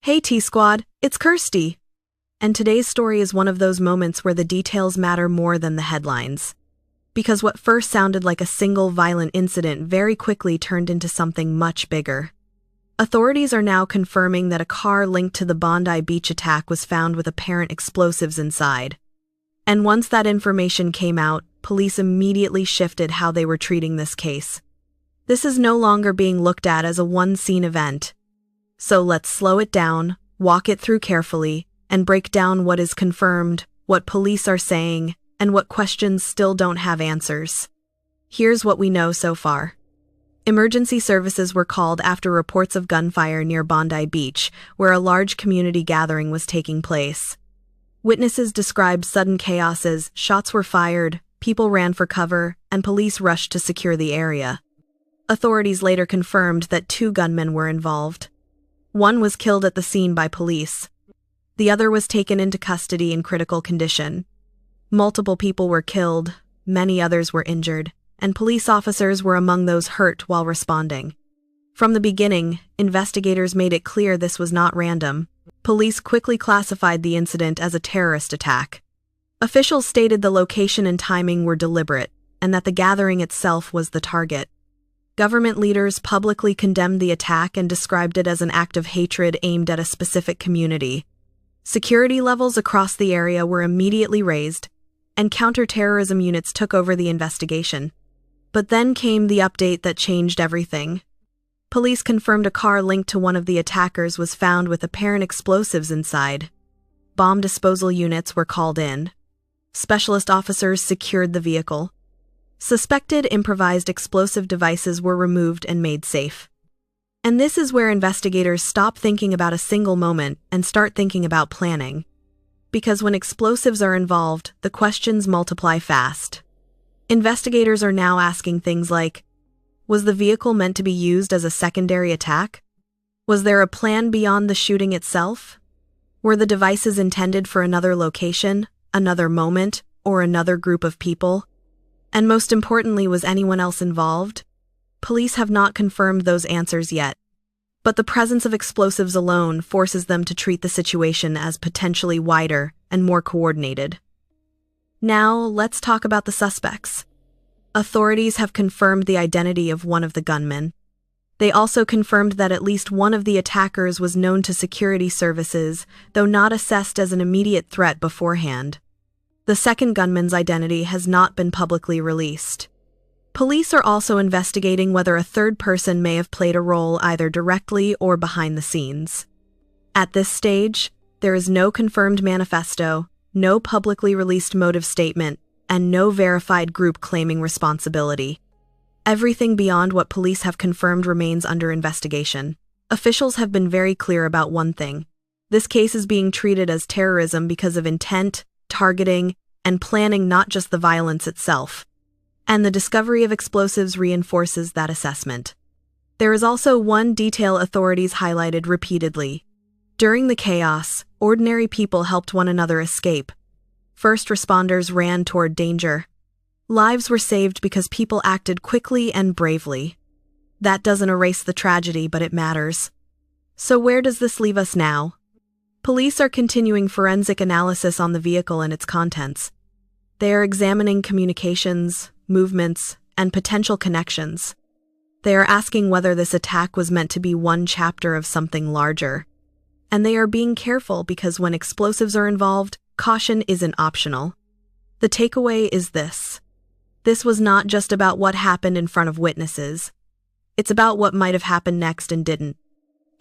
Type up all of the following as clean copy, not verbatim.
Hey T-Squad, it's Kirsty. And today's story is one of those moments where the details matter more than the headlines. Because what first sounded like a single violent incident very quickly turned into something much bigger. Authorities are now confirming that a car linked to the Bondi Beach attack was found with apparent explosives inside. And once that information came out, police immediately shifted how they were treating this case. This is no longer being looked at as a one-scene event. So let's slow it down, walk it through carefully, and break down what is confirmed, what police are saying, and what questions still don't have answers. Here's what we know so far. Emergency services were called after reports of gunfire near Bondi Beach, where a large community gathering was taking place. Witnesses described sudden chaos as shots were fired, people ran for cover, and police rushed to secure the area. Authorities later confirmed that 2 gunmen were involved. One was killed at the scene by police. The other was taken into custody in critical condition. Multiple people were killed, many others were injured, and police officers were among those hurt while responding. From the beginning, investigators made it clear this was not random. Police quickly classified the incident as a terrorist attack. Officials stated the location and timing were deliberate, and that the gathering itself was the target. Government leaders publicly condemned the attack and described it as an act of hatred aimed at a specific community. Security levels across the area were immediately raised, and counterterrorism units took over the investigation. But then came the update that changed everything. Police confirmed a car linked to one of the attackers was found with apparent explosives inside. Bomb disposal units were called in. Specialist officers secured the vehicle. Suspected improvised explosive devices were removed and made safe. And this is where investigators stop thinking about a single moment and start thinking about planning. Because when explosives are involved, the questions multiply fast. Investigators are now asking things like, was the vehicle meant to be used as a secondary attack? Was there a plan beyond the shooting itself? Were the devices intended for another location, another moment, or another group of people? And most importantly, was anyone else involved? Police have not confirmed those answers yet. But the presence of explosives alone forces them to treat the situation as potentially wider and more coordinated. Now, let's talk about the suspects. Authorities have confirmed the identity of one of the gunmen. They also confirmed that at least one of the attackers was known to security services, though not assessed as an immediate threat beforehand. The second gunman's identity has not been publicly released. Police are also investigating whether a third person may have played a role either directly or behind the scenes. At this stage, there is no confirmed manifesto, no publicly released motive statement, and no verified group claiming responsibility. Everything beyond what police have confirmed remains under investigation. Officials have been very clear about one thing. This case is being treated as terrorism because of intent, targeting, and planning, not just the violence itself. And the discovery of explosives reinforces that assessment. There is also one detail authorities highlighted repeatedly. During the chaos, ordinary people helped one another escape. First responders ran toward danger. Lives were saved because people acted quickly and bravely. That doesn't erase the tragedy, but it matters. So where does this leave us now? Police are continuing forensic analysis on the vehicle and its contents. They are examining communications, movements, and potential connections. They are asking whether this attack was meant to be one chapter of something larger. And they are being careful because when explosives are involved, caution isn't optional. The takeaway is this. This was not just about what happened in front of witnesses. It's about what might have happened next and didn't.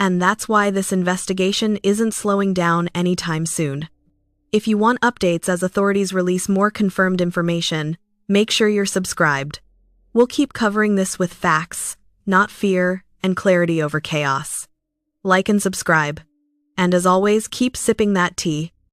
And that's why this investigation isn't slowing down anytime soon. If you want updates as authorities release more confirmed information, make sure you're subscribed. We'll keep covering this with facts, not fear, and clarity over chaos. Like and subscribe. And as always, keep sipping that tea.